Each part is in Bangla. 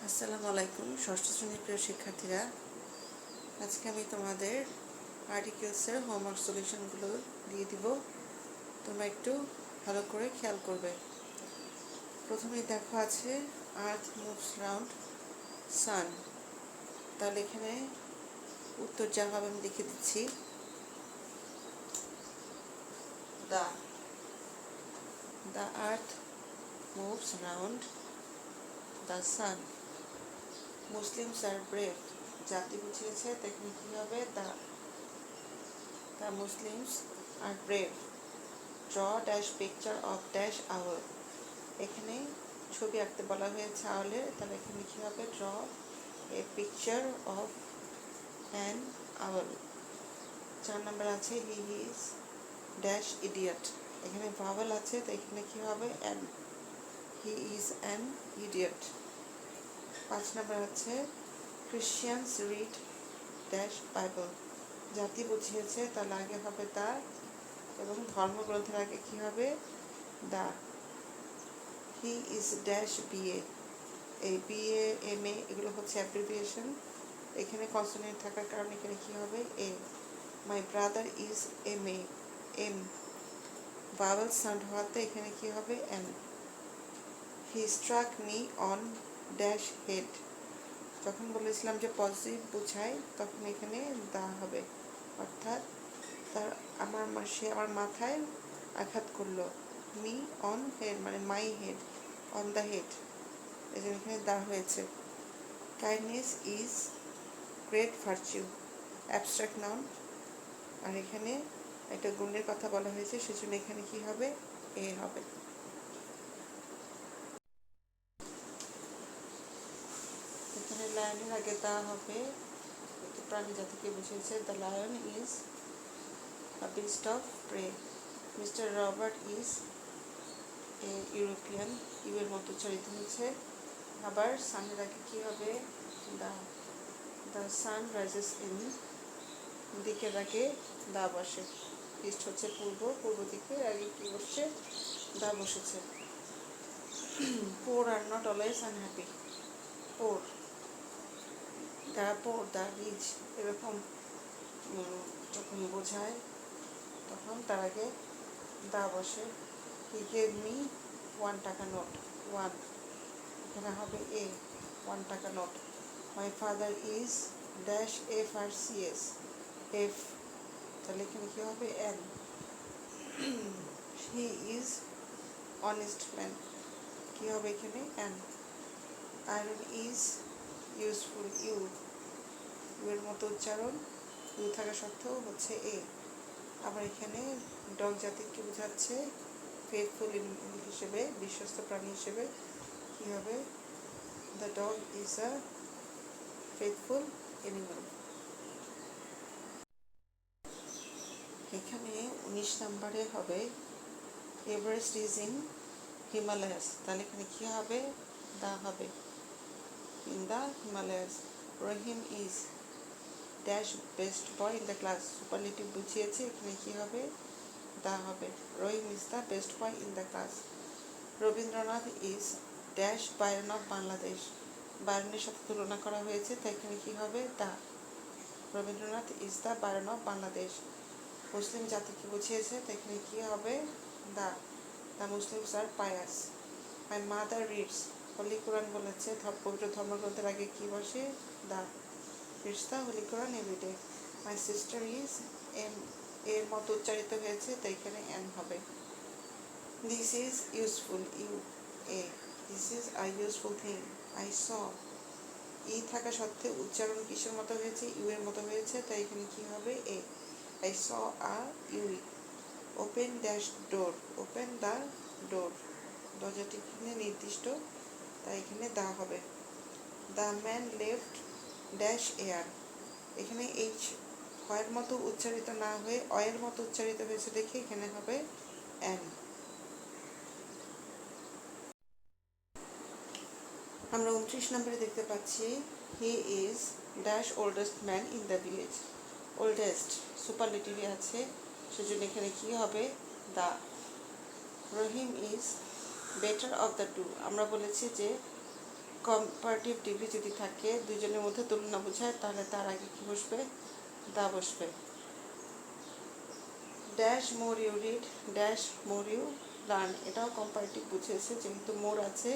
আসসালামু আলাইকুম ষষ্ঠ শ্রেণীর প্রিয় শিক্ষার্থীরা, আজকে আমি তোমাদের আর্টিকেলসের হোমওয়ার্ক সলিউশনগুলো দিয়ে দিব। তোমরা একটু ভালো করে খেয়াল করবে। প্রথমেই দেখো আছে আর্থ মুভস রাউন্ড সান। তাহলে এখানে উত্তর যা হবে আমি লিখে দিচ্ছি। The earth moves round the sun. Muslims are brave, জাতি বুঝিয়েছে, এখানে কী হবে? The Muslims are brave. Draw dash picture of dash owl. এখানে ছবি আঁকতে বলা হয়েছে আওয়ালের, তাহলে এখানে কী হবে? Draw a picture of an owl. 4 নম্বর আছে হি ইজ ড্যাশ ইডিয়ট। এখানে ভাওয়েল আছে, তো এখানে কী হবে? An. He is an idiot. 5 নম্বর আছে ক্রিশ্চিয়ানস রিড ড্যাশ বাইবেল। জাতি বুঝিয়েছে, তাহলে আগে হবে দা, এবং ধর্মগ্রন্থের আগে কী হবে? The. He is dash BA. এই বিএ এমএ এগুলো হচ্ছে অ্যাব্রিভিয়েশন। এখানে কনসোনেন্ট থাকার কারণে এখানে কী হবে? A. My brother is MA, M. Vowel sound হওয়াতে এখানে কী হবে? An. He struck me on dash head. যখন বলেছিলাম যে পজিটিভ বোঝায়, তখন এখানে দা হবে, অর্থাৎ সে আমার মাথায় আঘাত করলো। মি অন হেড মানে my head, on the head, এই জন্য এখানে দা হয়েছে। Kindness is great virtue, abstract noun, আর এখানে একটা গুণের কথা বলা হয়েছে, সেজন্য এখানে কি হবে? এ হবে। এখানে লায়নের আগে দা হবে, প্রাণী জাতিকে বুঝিয়েছে। The lion is a beast of prey. Mr. Robert is a European, U এর মতো উচ্চারিত হয়েছে। আবার সানের আগে কী হবে? দ্য সান রাইজেস ইন, দিকের আগে দা বসে। ইস্ট হচ্ছে পূর্ব দিকের আগে কী বসছে? দা বসেছে। Poor are not always unhappy. Poor, the rich, এরকম যখন বোঝায় তখন তার আগে দা বসে। হি গেভ মি 1 টাকা নোট, 1, এখানে হবে এ, 1 টাকা note. My father is dash F R CS, F, তাহলে এখানে কী হবে? An. He is honest man, কী হবে এখানে? An. Iron is useful, U, এর মতো উচ্চারণ, ইউ থাকা সত্ত্বেও হচ্ছে এ। আবার এখানে ডগ জাতিকে বোঝাচ্ছে ফেথফুল হিসেবে, বিশ্বস্ত প্রাণী হিসেবে, কী হবে? The dog is a faithful animal. এখানে 19 নম্বরে হবে এভারেস্ট ইজ ইন হিমালয়াস, তাহলে এখানে কী হবে? দা হবে, in the Himalayas. Rahim is dash best boy in the class, superlative বুঝিয়েছে, এখানে কী হবে? দা হবে। Rahim is the best boy in the class. Rabindranath is dash Byron of Bangladesh, বায়রনের সাথে তুলনা করা হয়েছে, তাই এখানে কী হবে? The. Rabindranath is the Byron of Bangladesh. মুসলিম জাতিকে বুঝিয়েছে, তাই এখানে কী হবে? The. The Muslims are pious. My mother reads, holy Quran বলেছে, পবিত্র ধর্মগ্রন্থের আগে কী বসে? The. Reads the holy Quran everyday. My sister is M, এর মতো উচ্চারিত হয়েছে, তাই এখানে এন হবে। This is useful, U, a. This is a useful thing, I saw. ই থাকা সত্ত্বেও উচ্চারণ কিসের মতো হয়েছে? ইউ এর মতো হয়েছে, তাই এখানে কী হবে? A. I saw a ewe. Open dash door, open the door, দরজাটি এখানে নির্দিষ্ট, তাই এখানে দা হবে। The man left dash heir, এখানে এইচ হয়ের মতো উচ্চারিত না হয়ে অয়ের মতো উচ্চারিত হয়েছে দেখে এখানে হবে অ্যান। আমরা 29 নম্বরে দেখতে পাচ্ছি he is dash oldest man in the village. Oldest সুপারলেটিভে আছে, সেজন্য এখানে কী হবে? The. Rahim is better of the two, আমরা বলেছি যে কম্পারেটিভ ডিগ্রি যদি থাকে, দুজনের মধ্যে তুলনা বোঝায়, তাহলে তার আগে কি বসবে? দা বসবে। Dash more you read, dash more you learn, এটাও কম্পারেটিভ বুঝেছে, যেহেতু মোর আছে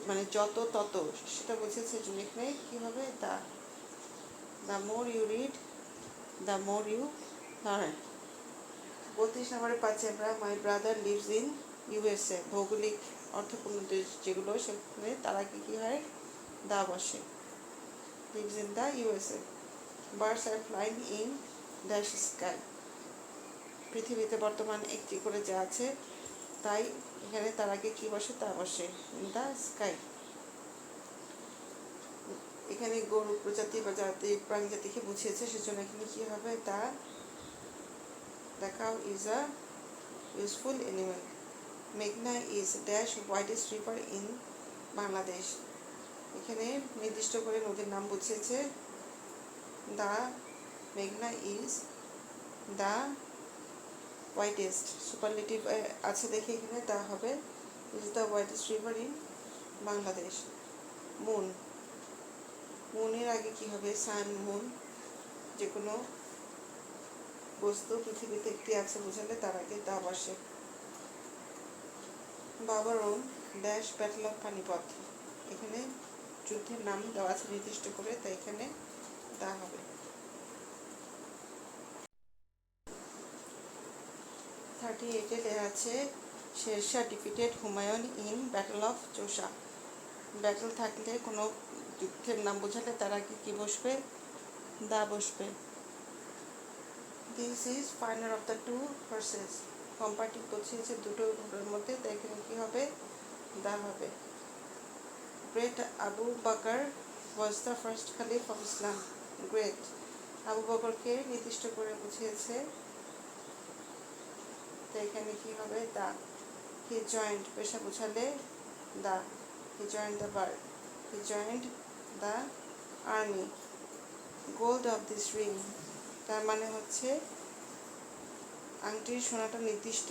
মানে যত তত সেটা বুঝেছে, জন্য এখানে কী হবে? The more you read, the more you learn. 32 নম্বরে পাচ্ছি আমরা my brother lives in USA. ভৌগোলিক অর্থপূর্ণ দেশ যেগুলো, সেখানে তারা কী হয়? দা বসে। Lives in the USA. Birds are flying in the sky. পৃথিবীতে বর্তমান একটি করে যা আছে, তাই এখানে তার আগে কী বসে? তা বসে। In the sky. এখানে গরু প্রজাতি বা জাতি, প্রাণী জাতিকে বুঝিয়েছে, সেজন্য এখানে কী হবে? The cow is a useful animal. মেঘনা is dash whitest river in Bangladesh. এখানে নির্দিষ্ট করে নদীর নাম বুঝিয়েছে। দ্য মেঘনা ইজ দ্য হোয়াইটেস্ট। সুপারলেটিভ আছে দেখে এখানে তা হবে is the whitest river in Bangladesh. Moon, মুনের আগে কি হবে? Sun, moon. যে কোনো বস্তু পৃথিবীতে একটি আছে বোঝালে তার আগে দা বসে। বাবরোন ড্যাশ ব্যাটল অফ পানিপথ। এখানে যুদ্ধের নাম দেওয়া আছে নির্দিষ্ট করে, তাই এখানে দা হবে। 38-এ দেওয়া আছে Sher Shah defeated Humayun in battle of Chausa. Battle থাকলে কোনো যুদ্ধের নাম বোঝালে তার আগে কী বসবে? দা বসবে। This is finer of the two horses. Comparative বুঝিয়েছে দুটো ঘোড়ার মধ্যে, তাই এখানে কী হবে? দা হবে। Great Abu Bakr was the first caliph of Islam. Great Abu বকরকে নির্দিষ্ট করে বুঝিয়েছে, তো এখানে কী হবে? দা। হি জয়েন্ট, পেশা বোঝালে the. He joined the bar, he joined the army. Gold of this ring, তার মানে হচ্ছে আংটির সোনাটা নির্দিষ্ট,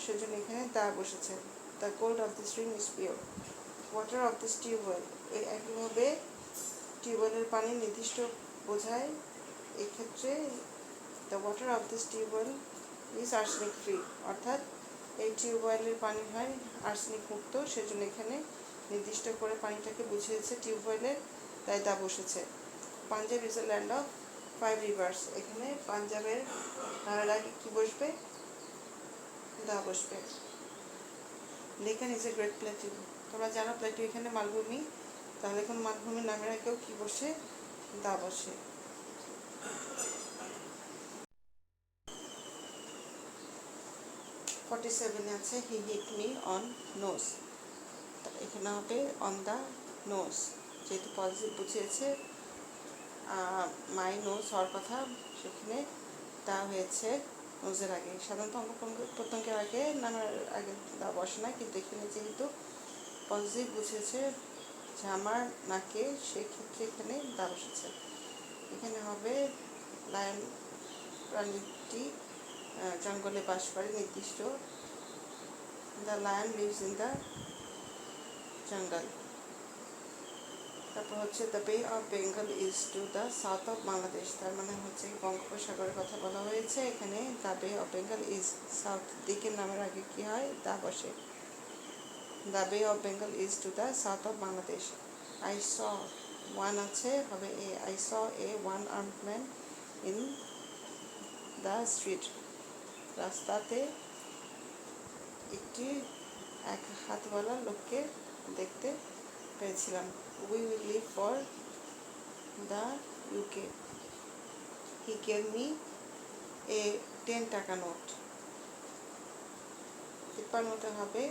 সেজন্য এখানে দা বসেছে। The gold of this ring is pure. Water of this tubewell, এই একইভাবে টিউবওয়েলের পানি নির্দিষ্ট বোঝায়, এক্ষেত্রে the water of this tubewell is arsenic free, অর্থাৎ এই টিউবওয়েলের পানি হয় আর্সেনিক মুক্ত, সেজন্য এখানে নির্দিষ্ট করে পানিটাকে বুঝিয়েছে টিউবওয়েলের, তাই দা বসেছে। Punjab is a land of 5 rivers. এখানে পাঞ্জাবের নামের আগে কী বসবে? দা বসবে। Deccan is a great plateau. তোমরা জানো প্লেটিউ এখানে মালভূমি, তাহলে এখন মালভূমির নামের আগেও কী বসে? দা বসে। 47 আছে হি হিট মি অন নোজ। এখানে হবে অন দ্য নোজ, যেহেতু পজিটিভ বুঝিয়েছে, মাই নোজ হওয়ার কথা, সেখানে তা হয়েছে নোজের আগে। সাধারণত অঙ্গ প্রত্যঙ্গের আগে নামের আগে দা বসে না, কিন্তু এখানে যেহেতু পজিটিভ বুঝেছে যে আমার নাকে, সেক্ষেত্রে এখানে দা বসেছে। এখানে হবে লায়ন প্রাণীটি জঙ্গলে বাস করে, নির্দিষ্ট। The lion lives in the jungle. তারপর হচ্ছে the bay of Bengal is to the south of Bangladesh. তার মানে হচ্ছে বঙ্গোপসাগরের কথা বলা হয়েছে, এখানে the bay of Bengal is south দিকের নামের আগে কী হয়? দা বসে। The bay of Bengal is to the south of Bangladesh. I saw one আছে, হবে a. I saw a one armed man in the street. রাস্তাতে একটি এক হাতওয়ালা লোককে দেখতে পেয়েছিলাম। We will leave for the UK. He gave me a 10 taka note. 53 হবে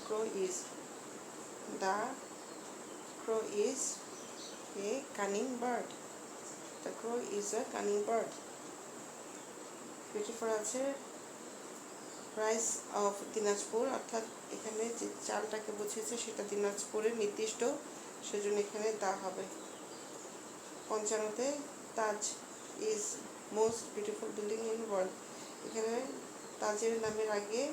crow is. The crow is a cunning bird. The crow is a cunning bird. 54 আছে রাইস অফ দিনাজপুর, অর্থাৎ এখানে যে চালটাকে বুঝিয়েছে সেটা দিনাজপুরের নির্দিষ্ট, সেজন্য এখানে দা হবে। 55-তে Taj is most beautiful building in world. এখানে তাজের নামের আগে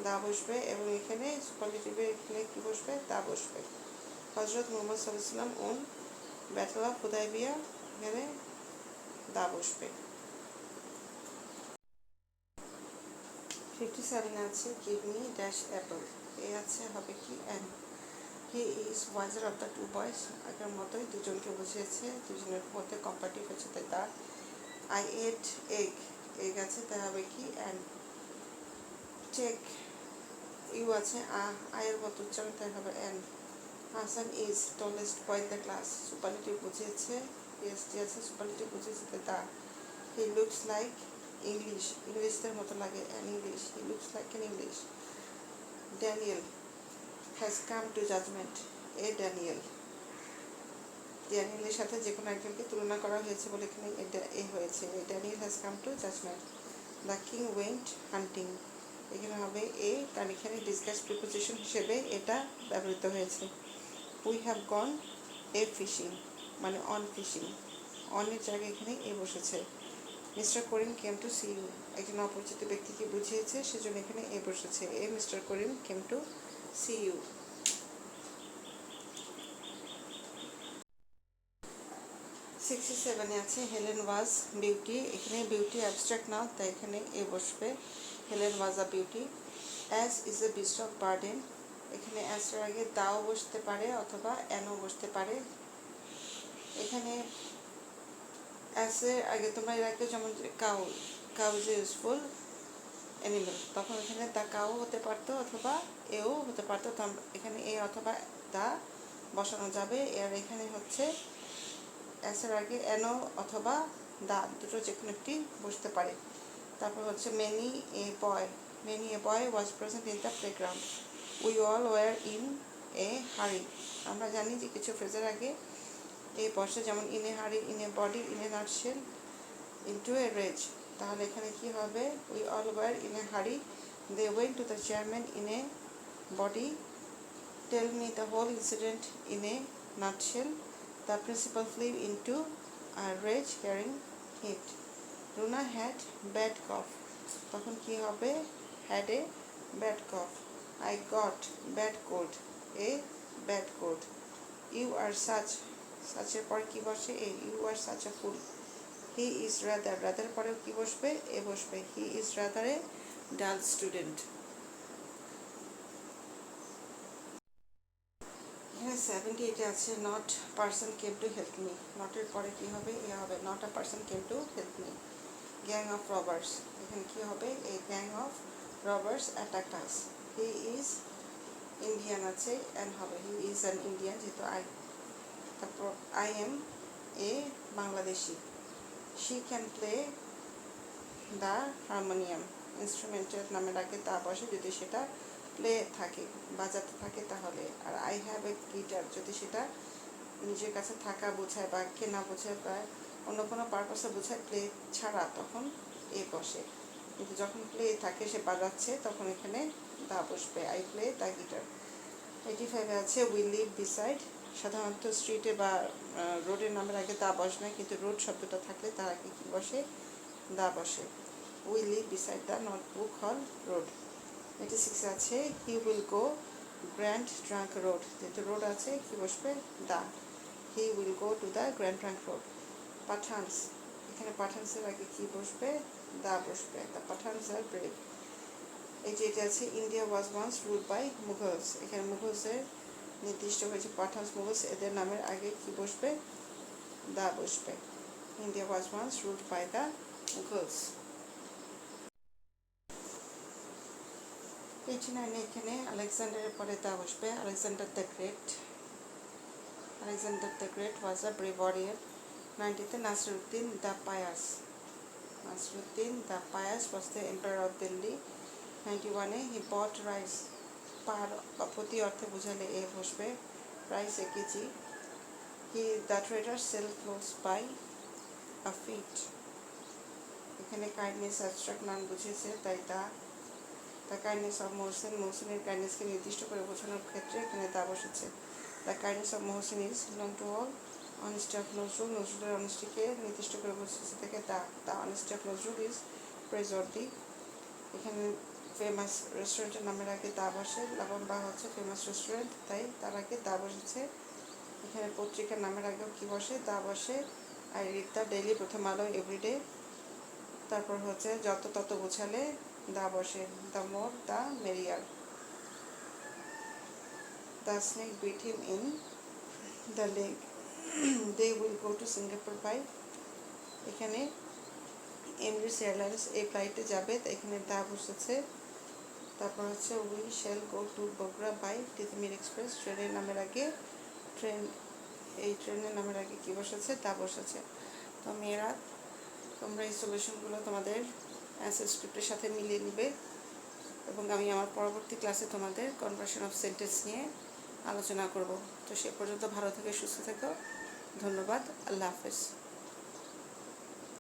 দা বসবে, এবং এখানে সুপারলেটিভে এখানে কী বসবে? দা বসবে। হজরত মুহাম্মদ সাল্লাল্লাহু আলাইহি ওয়াসাল্লাম ওন ব্যাটল অফ হুদাইবিয়া, এখানে দা বসবে। 57 আছে give me dash apple, a আছে হবে কি an. He is wiser of the two boys, আগের মতোই দুজনকে বুঝিয়েছে, দুজনের মধ্যে কম্পারেটিভ হচ্ছে তাই দা। আই এট এগ, এগ আছে তাই হবে কি অ্যান। টেক ইউ আছে আয়ের মতো উচ্চারণ তাই হবে an. Hasan is tallest boy the class, superlative বুঝিয়েছে, পিএসটি আছে সুপারলেটিভ বুঝিয়েছে তাই the. He looks like English, ইংলিশদের মতো লাগে an English, he looks like an English. Daniel has come to judgment, a Daniel, ড্যানিয়েলের সাথে যে কোনো একজনকে তুলনা করা হয়েছে বলে এখানে এটা এ হয়েছে, a Daniel has come to judgment. The king went hunting, এখানে হবে এ, কারণ এখানে ডিসকাস প্রিপোজিশন হিসেবে এটা ব্যবহৃত হয়েছে। We have gone a fishing, মানে অন ফিশিং, অনের জায়গায় এখানে এ বসেছে। Mister Karim came to see you, একজন অপরিচিত ব্যক্তিকে বুঝিয়েছে সেজন্য এখানে এ বসেছে, a Mister Karim came to see you. 67 আছে হেলেন ওয়াজ বিউটি, এখানে বিউটি অ্যাবস্ট্রাক্ট নাও তাই এখানে এ বসবে, Helen was a beauty. Ass is a beast of burden, এখানে অ্যাসের আগে দাও বসতে পারে অথবা অ্যানও বসতে পারে। এখানে অ্যাসের আগে তোমরা এর আগে যেমন cow, cow is a useful animal, তখন এখানে দা কাউ হতে পারতো অথবা এও হতে পারতো, এখানে এ অথবা দা বসানো যাবে। আর এখানে হচ্ছে অ্যাসের আগে অ্যানো অথবা দা দুটো যে কোনো একটি বসতে পারে। তারপর হচ্ছে many a boy, many a boy was present in the playground, we all were in a hurry, আমরা জানি যে কিছু ফ্রেজের আগে এ বসে, যেমন in a hurry, in a body, in a nutshell, into a rage, তাহলে এখানে কি হবে, we all were in a hurry, they went to the chairman in a body, tell me the whole incident in a nutshell, the principal flew into a rage hearing it. Runa had bad cough, তখন কি হবে, had a bad cough. I got bad cold, a bad cold. You are such, such এর পরে কি বসে এ, you are such a fool. He is rather, rather পরেও কি বসবে, এ বসবে, he is rather a dull student. এখানে 78 আছে not person came to help me, নটের পরে কি হবে, এ হবে, not a person came to help me. Gang of robbers, এখানে কি হবে, a gang of robbers attacked us, he is Indian আছে অ্যান্ড হবে, হি ইজ অ্যান ইন্ডিয়ান যেহেতু আই। তারপর I am a Bangladeshi, she can play the harmonium, ইনস্ট্রুমেন্টের নামের আগে তা বসে যদি সেটা প্লে থাকে, বাজাতে থাকে তাহলে। আর আই হ্যাভ এ গিটার যদি সেটা নিজের কাছে থাকা বোঝায় বা কেনা বোঝায় বা অন্য কোনো পারপাসে বোঝায় প্লে ছাড়া, তখন এ বসে। কিন্তু যখন প্লে থাকে, সে বাজাচ্ছে, তখন এখানে দা বসবে, আই প্লে দ্য গিটার। 85 আছে উই লিভ বিসাইড, সাধারণত স্ট্রিটে বা রোডের নামের আগে দা বসে না, কিন্তু রোড শব্দটা থাকলে তার আগে কি বসে, দা বসে। We live beside the Notebook Hall Road. 86 আছে he will go Grand Trunk Road, যেহেতু রোড আছে কি বসবে, the, he will go to the Grand Trunk Road. Pathans, এখানে পাঠানসের আগে কি বসবে, দা বসবে, দ্য পাঠানস আর ব্রেভ। এই যে এটা আছে India was once ruled by Mughals, এখানে মুঘলসের নির্দিষ্ট হয়েছে পাঠানস মুঘলস, এদের নামের আগে কি বসবে, দা বসবে, India was once ruled by the Mughals. 89 এখানে আলেকজান্ডারের পরে দা বসবে, Alexander the Great, Alexander the Great was a brave warrior. 90তে Nasiruddin the pious, Nasiruddin the pious was the empire of Delhi. 91-এ হি বট রাইস, পার বা প্রতি অর্থে বোঝালে এ বসবে, rice a KG. He the trader sell clothes by a feet, এখানে কাইন্ডনেস অ্যাবস্ট্রাক্ট নাউন বুঝিয়েছে তাই the. The kindness of Mohsin, মোহসিনের কাইন্ডনেসকে নির্দিষ্ট করে বোঝানোর ক্ষেত্রে এখানে দা বসেছে। The kindness of Mohsin is known to all. Honesty of Nazrul, নজরুলের অনেস্টিকে নির্দিষ্ট করে বোঝাচ্ছে থেকে the, the honesty of Nazrul is praiseworthy, এখানে ফেমাস রেস্টুরেন্টের নামের আগে দা বসে, লাবম্বা হচ্ছে ফেমাস রেস্টুরেন্ট, তাই তার আগে দা বসেছে। এখানে পত্রিকার নামের আগেও কি বসে, দা বসে। আই রিড দ্য ডেইলি, প্রথম আলো, এভরিডে। তারপর হচ্ছে যত তত গোছালে দা বসে, the more the merrier. The snake bit him in the leg, they will go to Singapore by. এখানে এমিরেটস এয়ারলাইন্স এই ফ্লাইটে যাবে, এখানে দা বসেছে। তারপর হচ্ছে we shall go to Bogura by Titumir Express, ট্রেনের নামের আগে এই ট্রেনের নামের আগে কী বসেছে, দা বসেছে। তো মেয়েরা, তোমরা এই সলিউশনগুলো তোমাদের অ্যান্সার স্ক্রিপ্টের সাথে মিলিয়ে নিবে, এবং আমি আমার পরবর্তী ক্লাসে তোমাদের কনভার্সন অফ সেন্টেন্স নিয়ে আলোচনা করব। তো সে পর্যন্ত ভালো থেকে সুস্থ থেকো। ধন্যবাদ। আল্লাহ হাফেজ।